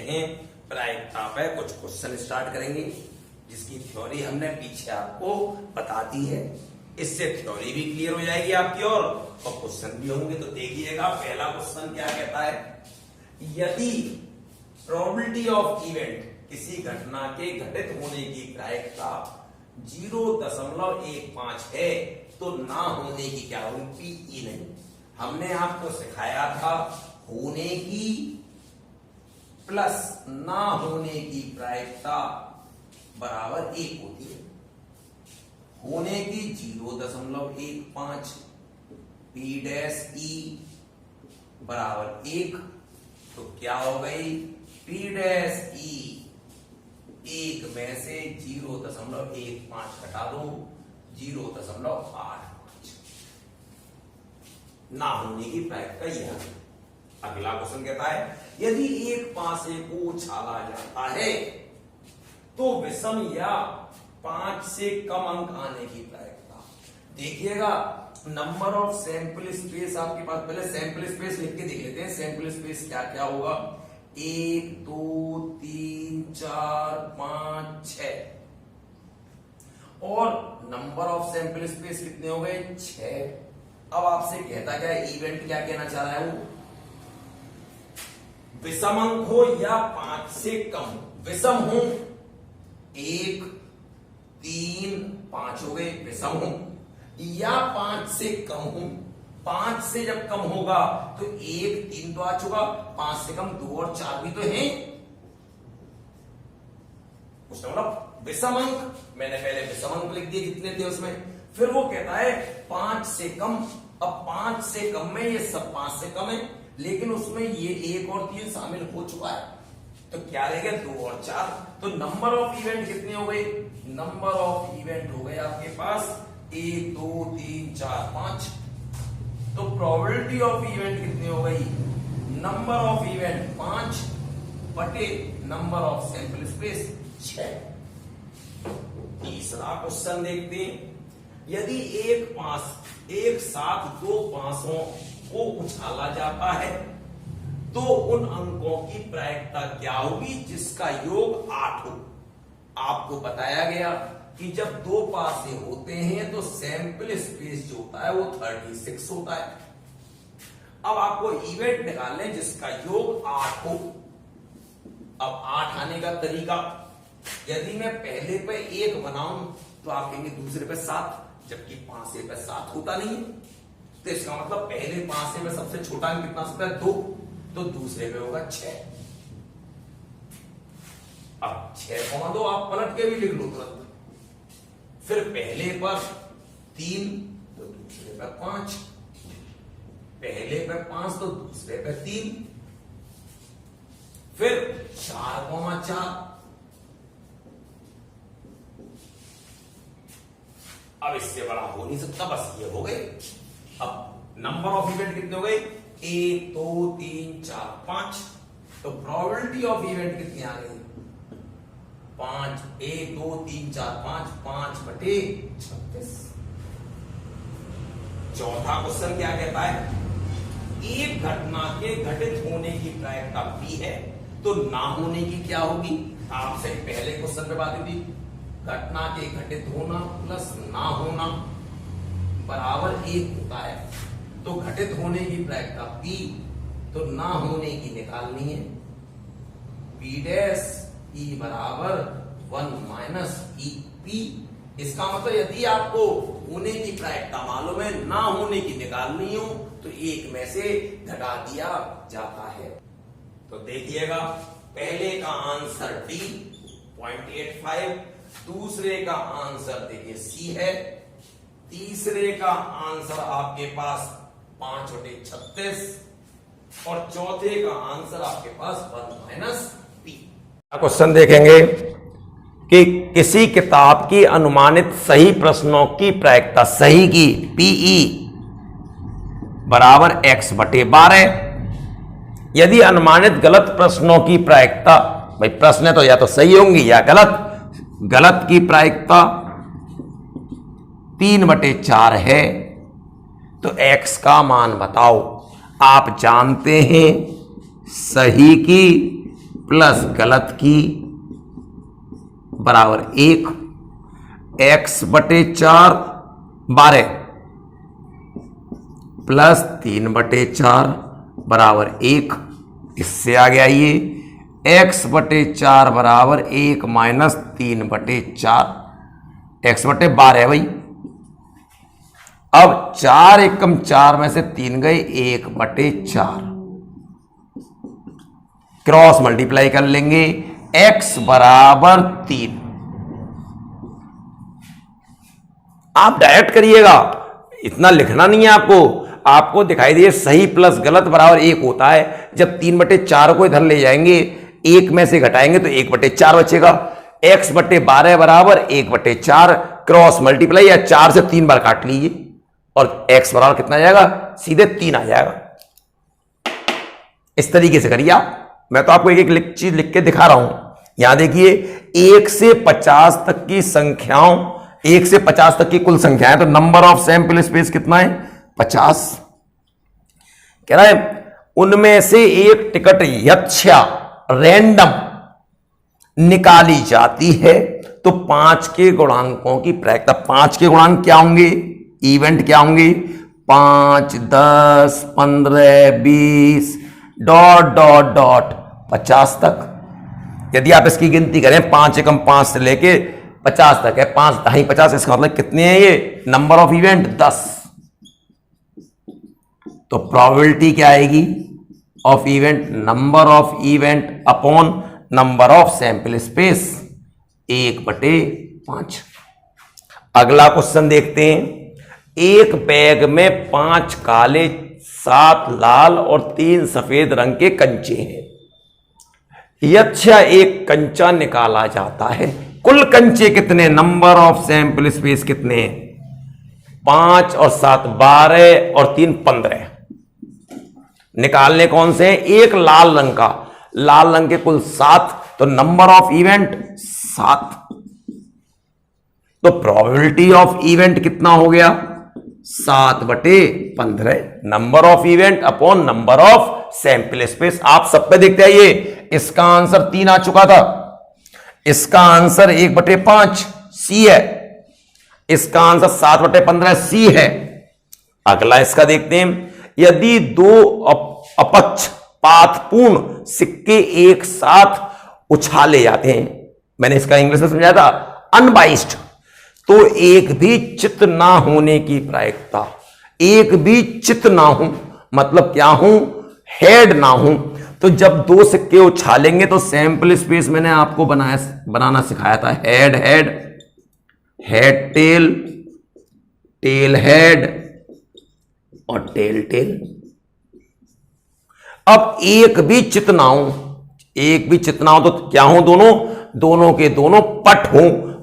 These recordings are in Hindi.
हैं प्रायिकता पे कुछ क्वेश्चन स्टार्ट करेंगे, जिसकी थ्योरी हमने पीछे आपको बता दी है। इससे थ्योरी भी क्लियर हो जाएगी आपकी और क्वेश्चन भी होंगे। तो देखिएगा पहला क्वेश्चन क्या कहता है, यदि प्रोबेबिलिटी ऑफ इवेंट किसी घटना के घटित होने की प्रायिकता 0.15 है तो ना होने की क्या होगी, पीई नहीं। हमने आपको सिखाया था होने की प्लस ना होने की प्रायिकता बराबर 1 होती है। होने की 0.15 पी डैश ई बराबर 1, तो क्या हो गई, पी डैश ई 1 में से 0.15 घटा दो 0.85। ना होने की प्रायिकता यह है। अगला क्वेश्चन कहता है यदि एक पासे को उछाला जाता है तो विषम या 5 से कम अंक आने की प्रायिकता। देखिएगा नंबर ऑफ सैंपल स्पेस आपके पास, पहले सैंपल स्पेस लिख के देख लेते हैं। सैंपल स्पेस क्या क्या होगा, 1 2 3 4 5 6 और नंबर ऑफ सैंपल स्पेस कितने हो गए, 6। अब आपसे कहता क्या है, इवेंट क्या कहना चाह रहा है वो, विषम अंक हो या 5 से कम। विषम हो 1 3 5 हो गए विषम हो, या 5 से कम हो। 5 से जब कम होगा तो 1 3 तो आ चुका, 5 से कम 2 और 4 भी तो है। उसने बोला विषम अंक, मैंने पहले विषम अंक लिख दिए जितने थे उसमें। फिर वो कहता है 5 से कम। अब 5 से कम में ये सब 5 से कम है, लेकिन उसमें ये 1 और 3 शामिल हो चुका है, तो क्या रह गया 2 और 4। तो नंबर ऑफ इवेंट कितने हो गए, नंबर ऑफ इवेंट हो गए आपके पास 1 2 3 4 5। तो प्रोबेबिलिटी ऑफ इवेंट कितनी हो गई, नंबर ऑफ इवेंट 5 बटे नंबर ऑफ सैंपल स्पेस 6। तीसरा क्वेश्चन देखते हैं, यदि एक साथ 2 पासों को उछाला जाता है तो उन अंकों की प्रायिकता क्या होगी जिसका योग 8 हो। आपको बताया गया कि जब 2 पासे होते हैं तो सैंपल स्पेस जो होता है वो 36 होता है। अब आपको इवेंट निकालने जिसका योग 8 हो। अब 8 आने का तरीका, यदि मैं पहले पे 1 बनाऊं तो आप कहेंगे दूसरे पे 7, जबकि 5 पे 7 होता नहीं है। तो इसका मतलब पहले 5 में सबसे छोटा अंक कितना सकता है, 2, तो दूसरे पे होगा 6। अब 6,2 आप पलट के भी लिख लो तुरंत। फिर पहले पर 3 तो दूसरे पे 5, पहले पे 5 तो दूसरे पे 3, फिर 4,4। अब इससे बड़ा हो नहीं सकता, बस ये हो गए। अब नंबर ऑफ इवेंट कितने हो गए, 1 2 3 4 5। तो प्रोबेबिलिटी ऑफ इवेंट कितनी आ गई, 5 1 2 3 4 5 5 बटे 36। चौथा क्वेश्चन क्या कहता है, एक घटना के घटित होने की प्रायिकता p है तो ना होने की क्या होगी। आपसे पहले क्वेश्चन पे बात हुई थी, घटना के घटित होना प्लस ना होना बराबर 1 होता है। तो घटित होने की प्रायिकता p, तो ना होने की निकालनी है, p डैश e बराबर 1 माइनस ई पी। इसका मतलब यदि आपको होने की प्रायिकता मालूम है, ना होने की निकालनी हो तो 1 में से घटा दिया जाता है। तो देखिएगा पहले का आंसर D 0.85, दूसरे का आंसर देखिए C है, तीसरे का आंसर आपके पास 5/36 और चौथे का आंसर आपके पास 1 माइनस पी। क्वेश्चन देखेंगे कि किसी किताब की अनुमानित सही प्रश्नों की प्रायिकता, सही की पीई बराबर x/12। यदि अनुमानित गलत प्रश्नों की प्रायिकता, भाई प्रश्न तो या तो सही होंगी या गलत, गलत की प्रायिकता 3/4 है तो x का मान बताओ। आप जानते हैं सही की प्लस गलत की बराबर 1, x/4 12 प्लस 3/4 बराबर 1। इससे आगे आइए, x/4 बराबर 1 माइनस 3/4, x/12 है भाई। अब 4 एकम 4 में से 3 गए, 1/4 क्रॉस मल्टीप्लाई कर लेंगे, x बराबर 3। आप डायरेक्ट करिएगा, इतना लिखना नहीं है आपको दिखाई दिए सही प्लस गलत बराबर 1 होता है। जब 3/4 को इधर ले जाएंगे, 1 में से घटाएंगे तो 1/4 बचेगा। x/12 बराबर 1/4 क्रॉस मल्टीप्लाई, या 4 से 3 बार काट लीजिए और x बराबर कितना आ जाएगा, सीधे 3 आ जाएगा। इस तरीके से करिए आप। मैं तो आपको एक एक चीज लिख के दिखा रहा हूं। यहां देखिए, 1 से 50 तक की संख्याओं, 1 से 50 तक की कुल संख्याएं, तो नंबर ऑफ सैंपल स्पेस कितना है, 50। कह रहा है उनमें से एक टिकट यच्छा रैंडम निकाली जाती है तो 5 के गुणांकों की प्रायिकता। 5 के गुणांक क्या होंगे, इवेंट क्या होंगे, 5, 10, 15, 20 ... 50 तक। यदि आप इसकी गिनती करें, 5 एकम 5 से लेके 50 तक है, 5 ढाई 50, इसका मतलब कितने हैं ये, नंबर ऑफ इवेंट 10। तो प्रोबेबिलिटी क्या आएगी of event, number of event upon number of sample space, 1/5। अगला क्वेश्चन देखते हैं। एक बैग में 5 काले, 7 लाल और 3 सफेद रंग के कंचे हैं। यच्छा एक कंचा निकाला जाता है, कुल कंचे कितने, नंबर ऑफ सैंपल स्पेस कितने हैं, 5 और 7 12 और 3 15। निकालने कौन से हैं, एक लाल रंग का, लाल रंग के कुल 7, तो नंबर ऑफ इवेंट 7। तो प्रोबेबिलिटी ऑफ इवेंट कितना हो गया, 7/15, number of event upon number of sample space. आप सब पे देखते आइए, इसका आंसर 3 आ चुका था, इसका आंसर 1/5 सी है, इसका आंसर 7/15 सी है। अगला इसका देखते हैं। यदि 2 अपक्षपातपूर्ण सिक्के एक साथ उछाले जाते हैं, मैंने इसका इंग्लिश में समझाया था, अनबाइस्ड, तो एक भी चित ना होने की प्रायिकता, एक भी चित ना हो मतलब क्या हूं, हेड ना हूं। तो जब 2 सिक्के उछालेंगे तो सैंपल स्पेस मैंने आपको बनाना सिखाया था, head head, head tail, tail head और टेल टेल। अब एक भी चित ना हो, एक भी चित ना हो तो क्या हो, दोनों के दोनों पट हो,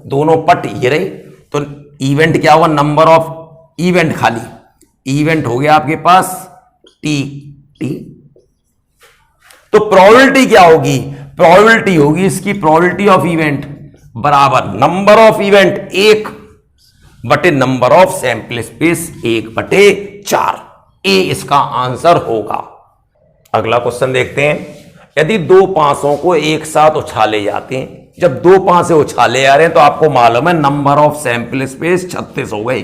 दोनों पट ये रहे, तो इवेंट क्या होगा, नंबर ऑफ इवेंट, खाली इवेंट हो गया आपके पास टी टी। तो प्रोबेबिलिटी क्या होगी, प्रोबेबिलिटी होगी इसकी, प्रोबेबिलिटी ऑफ इवेंट बराबर नंबर ऑफ इवेंट 1 बटे नंबर ऑफ सैंपल स्पेस 1/4। ए इसका आंसर होगा। अगला क्वेश्चन देखते हैं। यदि 2 पासों को एक साथ उछाले जाते हैं, जब 2 पासे उछाले जा रहे हैं तो आपको मालूम है नंबर ऑफ सैंपल स्पेस 36 हो गए।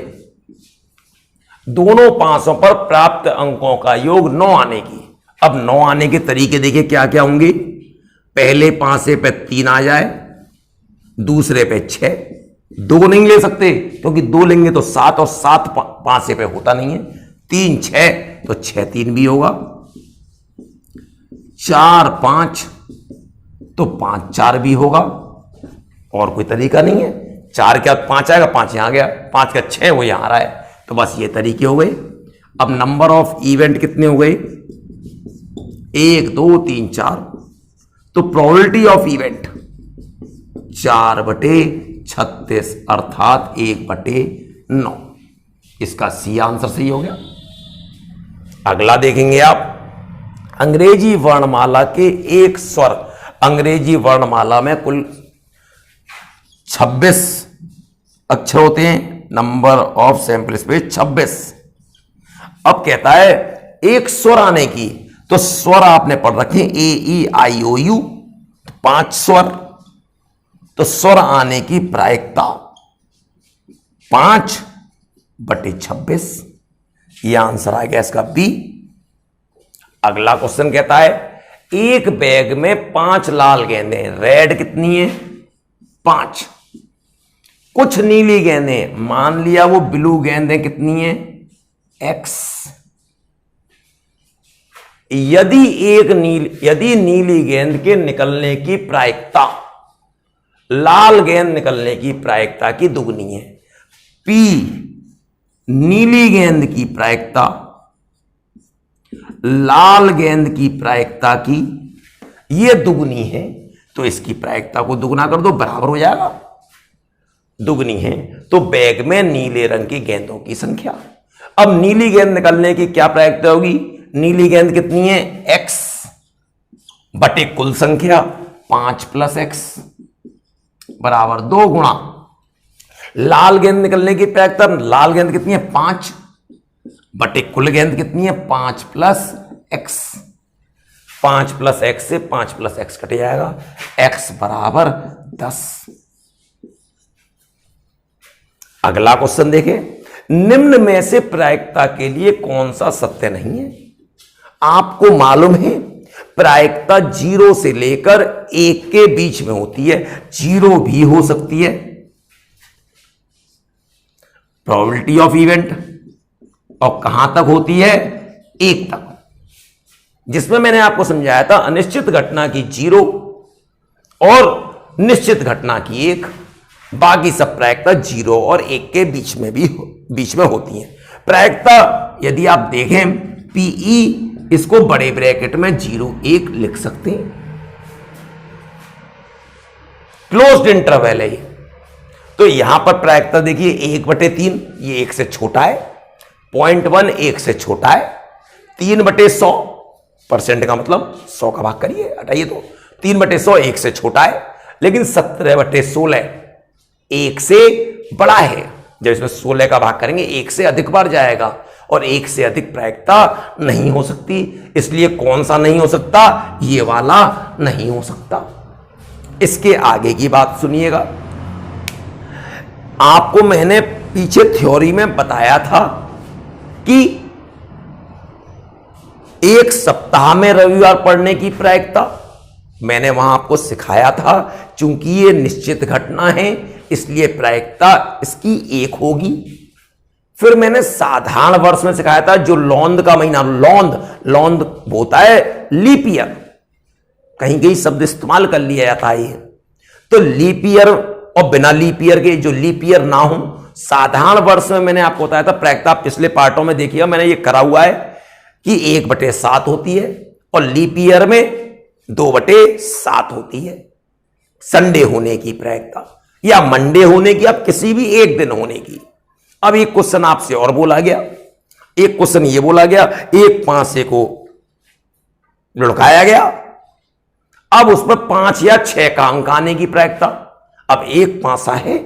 दोनों पासों पर प्राप्त अंकों का योग 9 आने की। अब 9 आने के तरीके देखिए क्या क्या होंगे। पहले पासे पे 3 आ जाए, दूसरे पे 6, 2 नहीं ले सकते क्योंकि 2 लेंगे तो 7 और 7 पासे पे होता नहीं है, 3 6 तो 6 3 भी होगा, 4 5 तो 5 4 भी होगा, और कोई तरीका नहीं है। 4 क्या 5 आएगा, 5 यहां गया, 5 का 6 वो यहां आ रहा है, तो बस ये तरीके हो गए। अब नंबर ऑफ इवेंट कितने हो गए, 1 2 3 4, तो प्रोबेबिलिटी ऑफ इवेंट 4/36 अर्थात 1/9। इसका सी आंसर सही हो गया। अगला देखेंगे आप, अंग्रेजी वर्णमाला के एक स्वर, अंग्रेजी वर्णमाला में कुल 26 अक्षर होते हैं, नंबर ऑफ सैंपल स्पेस 26। अब कहता है एक स्वर आने की, तो स्वर आपने पढ़ रखे A E I O U, 5 स्वर, तो स्वर आने की प्रायिकता 5/26। यह आंसर आ गया इसका बी। अगला क्वेश्चन कहता है एक बैग में 5 लाल गेंदें, रेड कितनी है 5, कुछ नीली गेंदें, मान लिया वो ब्लू गेंदें कितनी है x। यदि नीली गेंद के निकलने की प्रायिकता लाल गेंद निकलने की प्रायिकता की दुगनी है, P नीली गेंद की प्रायिकता लाल गेंद की प्रायिकता की ये दुगनी है, तो इसकी प्रायिकता को दुगना कर दो, बराबर हो जाएगा। दुगनी है तो बैग में नीले रंग की गेंदों की संख्या। अब नीली गेंद निकलने की क्या प्रायिकता होगी, नीली गेंद कितनी है x बटे कुल संख्या 5 + x बराबर 2 गुणा लाल गेंद निकलने की प्रायिकता, लाल गेंद कितनी है 5 बटे कुल गेंद कितनी है 5 + x। 5 + x से 5 + x कट जाएगा, x बराबर 10। अगला क्वेश्चन देखें, निम्न में से प्रायिकता के लिए कौन सा सत्य नहीं है। आपको मालूम है प्रायिकता 0 से लेकर 1 के बीच में होती है, 0 भी हो सकती है। प्रोबेबिलिटी ऑफ इवेंट और कहां तक होती है 1 तक, जिसमें मैंने आपको समझाया था अनिश्चित घटना की 0 और निश्चित घटना की 1, बाकी सब प्रायिकता 0 और 1 के बीच में होती है। प्रायिकता यदि आप देखें PE, इसको बड़े ब्रैकेट में 0-1 लिख सकते हैं, क्लोज्ड इंटरवल है ये। तो यहां पर प्रायिकता देखिए 1/3, ये 1 से छोटा है, 0.1 1 से छोटा है, 3/100% का मतलब 100 का भाग करिए, हटाइए तो 3/100 1 से छोटा है, लेकिन 17/16 1 से बड़ा है। जब इसमें 16 का भाग करेंगे 1 से अधिक बार जाएगा और 1 से अधिक प्रायिकता नहीं हो सकती, इसलिए कौन सा नहीं हो सकता, ये वाला नहीं हो सकता। इसके आगे की बात सुनिएगा, आपको मैंने पीछे थ्योरी में बताया था कि एक सप्ताह में रविवार पढ़ने की प्रायिकता, मैंने वहां आपको सिखाया था चूंकि ये निश्चित घटना है इसलिए प्रायिकता इसकी 1 होगी। फिर मैंने साधारण वर्ष में सिखाया था जो लौंद का महीना, लौंद होता है लीप ईयर, कहीं कहीं शब्द इस्तेमाल कर लिया जाता है ये, तो लीप ईयर और बिना लीप ईयर के जो लीप ईयर ना हो, साधारण वर्ष में मैंने आपको बताया था प्रायिकता, पिछले पार्टों में देखिएगा मैंने ये करा हुआ है कि 1/7 होती है और लीप ईयर में 2/7 होती है। संडे होने की प्रायिकता या मंडे होने की, आप किसी भी एक दिन होने की। अब एक क्वेश्चन आपसे और बोला गया, एक क्वेश्चन ये बोला गया एक पांसे को लुढ़काया गया, अब उस पर 5 या 6 का अंक आने की प्रायिकता। अब एक पांसा है,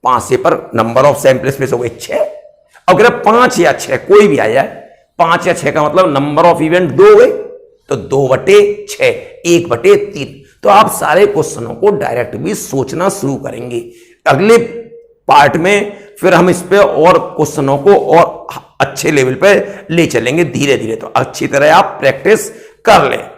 पांसे पर नंबर ऑफ सैंपल स्पेस हो गए 6, अगर 5 या 6 कोई भी आ जाए, 5 या 6 का मतलब नंबर ऑफ इवेंट 2 हुए, तो 2/6 1/3। तो आप सारे क्वेश्चनों को डायरेक्ट भी सोचना शुरू करेंगे। अगले पार्ट में फिर हम इस पे और क्वेश्चनों को और अच्छे लेवल पे ले चलेंगे धीरे धीरे, तो अच्छी तरह आप प्रैक्टिस कर लें।